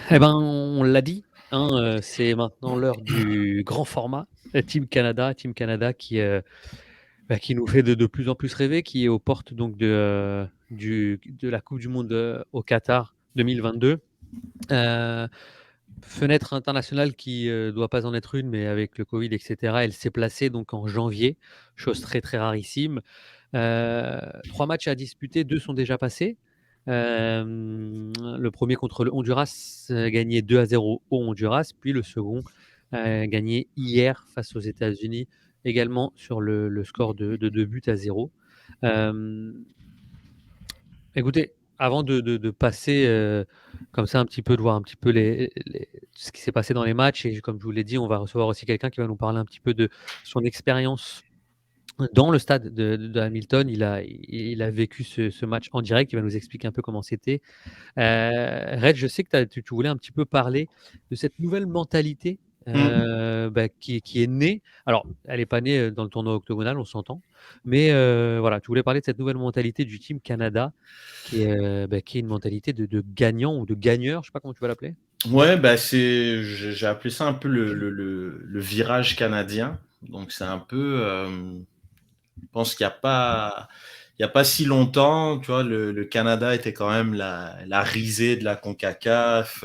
Alors, on l'a dit, hein, c'est maintenant l'heure du grand format, Team Canada qui nous fait de plus en plus rêver, qui est aux portes donc de la coupe du monde, au Qatar 2022. Heu, Fenêtre internationale qui, doit pas en être une, mais avec le Covid et cetera, elle s'est placée donc en janvier, chose très, très rarissime. 3 matchs à disputer, 2 sont déjà passés. Le premier contre le Honduras, gagné 2-0 au Honduras, puis le second, gagné hier face aux États-Unis, également sur le score de 2 buts à 0. Hem, Écoutez, avant de passer, comme ça un petit peu, de voir un petit peu ce qui s'est passé dans les matchs, et comme je vous l'ai dit, on va recevoir aussi quelqu'un qui va nous parler un petit peu de son expérience dans le stade de Hamilton. Il a vécu ce match en direct. Il va nous expliquer un peu comment c'était. Red, je sais que tu voulais un petit peu parler de cette nouvelle mentalité, Mmh. qui est née. Alors, elle n'est pas née, dans le tournoi octogonal, on s'entend, mais voilà, tu voulais parler de cette nouvelle mentalité du Team Canada qui est une mentalité de gagnant ou de gagneur, je sais pas comment tu vas l'appeler? Ouais, bah, j'ai appelé ça un peu le virage canadien. Donc c'est un peu, je pense qu'il y a pas si longtemps, tu vois, le Canada était quand même la risée de la CONCACAF.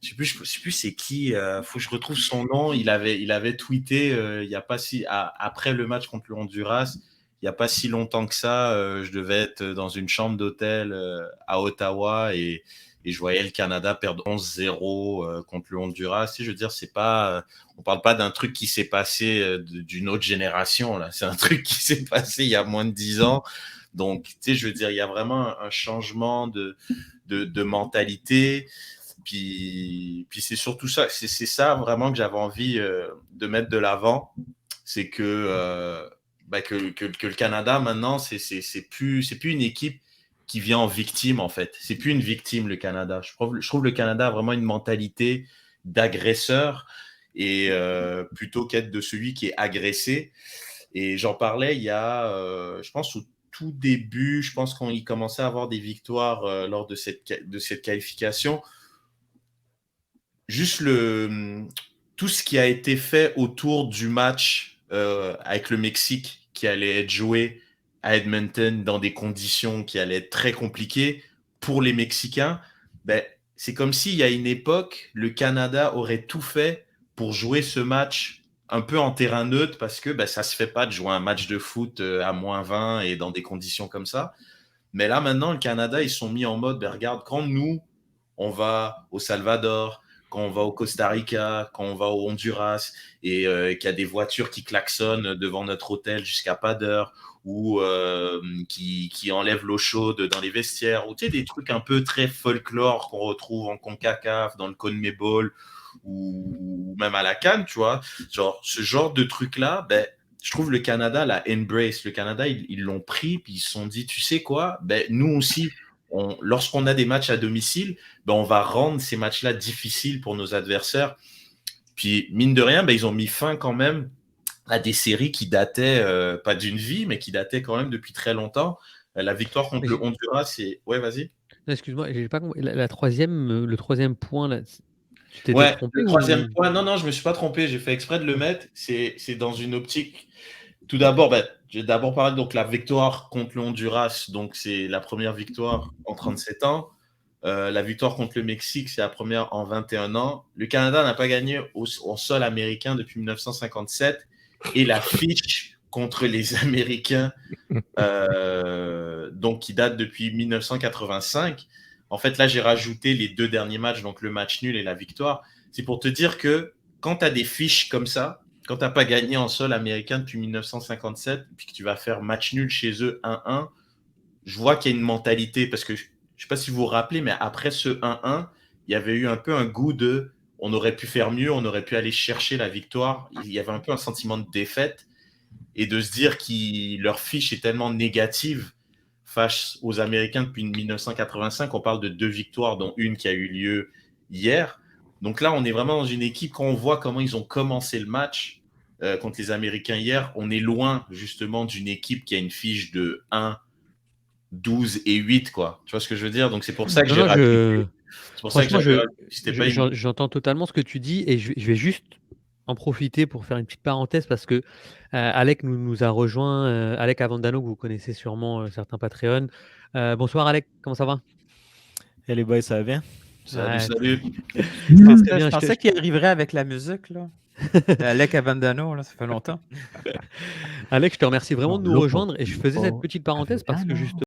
Je sais plus c'est qui, faut que je retrouve son nom. Il avait tweeté, il y a pas si après le match contre le Honduras, il y a pas si longtemps que ça, je devais être dans une chambre d'hôtel, à Ottawa, et je voyais le Canada perdre 11-0, contre le Honduras. Je veux dire, on parle pas d'un truc qui s'est passé, d'une autre génération, là. C'est un truc qui s'est passé il y a moins de 10 ans. Donc, je veux dire, il y a vraiment un changement de mentalité. Puis c'est surtout ça, c'est ça vraiment que j'avais envie, de mettre de l'avant. C'est que le Canada, maintenant, c'est plus une équipe qui vient en victime, en fait. C'est plus une victime, le Canada. Je trouve le Canada a vraiment une mentalité d'agresseur, et plutôt qu'être de celui qui est agressé. Et j'en parlais il y a, je pense, au tout début, je pense qu'on y commençait à avoir des victoires, lors de cette qualification. Juste tout ce qui a été fait autour du match, avec le Mexique, qui allait être joué à Edmonton dans des conditions qui allaient être très compliquées pour les Mexicains. Ben, c'est comme s'il y a une époque, le Canada aurait tout fait pour jouer ce match un peu en terrain neutre, parce que ben, ça se fait pas de jouer un match de foot, à -20 et dans des conditions comme ça. Mais là, maintenant, le Canada, ils sont mis en mode, ben, regarde, quand nous, on va au Salvador, quand on va au Costa Rica, quand on va au Honduras, et qu'il y a des voitures qui klaxonnent devant notre hôtel jusqu'à pas d'heure, ou qui enlèvent l'eau chaude dans les vestiaires, ou tu sais, des trucs un peu très folklore qu'on retrouve en CONCACAF, dans le CONMEBOL, ou même à la CAN, tu vois. Genre, ce genre de truc-là, ben, je trouve le Canada l'a embrace. Le Canada, ils l'ont pris, puis ils se sont dit, tu sais quoi, ben, nous aussi, lorsqu'on a des matchs à domicile, ben, on va rendre ces matchs-là difficiles pour nos adversaires. Puis, mine de rien, ben, ils ont mis fin quand même à des séries qui dataient, pas d'une vie, mais qui dataient quand même depuis très longtemps. La victoire contre Mais le Honduras, c'est... Ouais, vas-y. non, excuse-moi, j'ai pas compris la 3e, le 3e point là, tu t'étais Ouais, trompé le troisième ou? point, non, non, je me suis pas trompé, j'ai fait exprès de le mettre. C'est dans une optique. Tout d'abord, ben, j'ai d'abord parlé donc la victoire contre le Honduras, donc c'est la première victoire en 37 ans. La victoire contre le Mexique, c'est la première en 21 ans. Le Canada n'a pas gagné au sol américain depuis 1957, et la fiche contre les Américains, donc qui date depuis 1985. En fait, là, j'ai rajouté les 2 derniers matchs, donc le match nul et la victoire. C'est pour te dire que quand tu as des fiches comme ça, quand tu n'as pas gagné en sol américain depuis 1957, puis que tu vas faire match nul chez eux 1-1, je vois qu'il y a une mentalité, parce que je ne sais pas si vous vous rappelez, mais après ce 1-1, il y avait eu un peu un goût de on aurait pu faire mieux, on aurait pu aller chercher la victoire. Il y avait un peu un sentiment de défaite, et de se dire que leur fiche est tellement négative face aux Américains depuis 1985. On parle de 2 victoires, dont une qui a eu lieu hier. Donc là, on est vraiment dans une équipe, quand on voit comment ils ont commencé le match, contre les Américains hier, on est loin justement d'une équipe qui a une fiche de 1, 12 et 8, quoi. Tu vois ce que je veux dire? Donc c'est pour ça que Non, j'ai non, rajouté. C'est pour ça que Franchement, j'avais c'était pas une j'entends totalement ce que tu dis et je vais juste en profiter pour faire une petite parenthèse parce que, Alec nous a rejoint, Alec Avendano que vous connaissez sûrement, certains Patreon. Bonsoir Alec, comment ça va? Et les boys, ça va bien? salut, Ouais, salut. très Je bien, pensais qu'il arriverait avec la musique, là. Alec Avendano, là, ça fait longtemps. Alec, je te remercie vraiment de nous Loco. rejoindre et je faisais cette Oh, petite parenthèse parce que Avendano. justement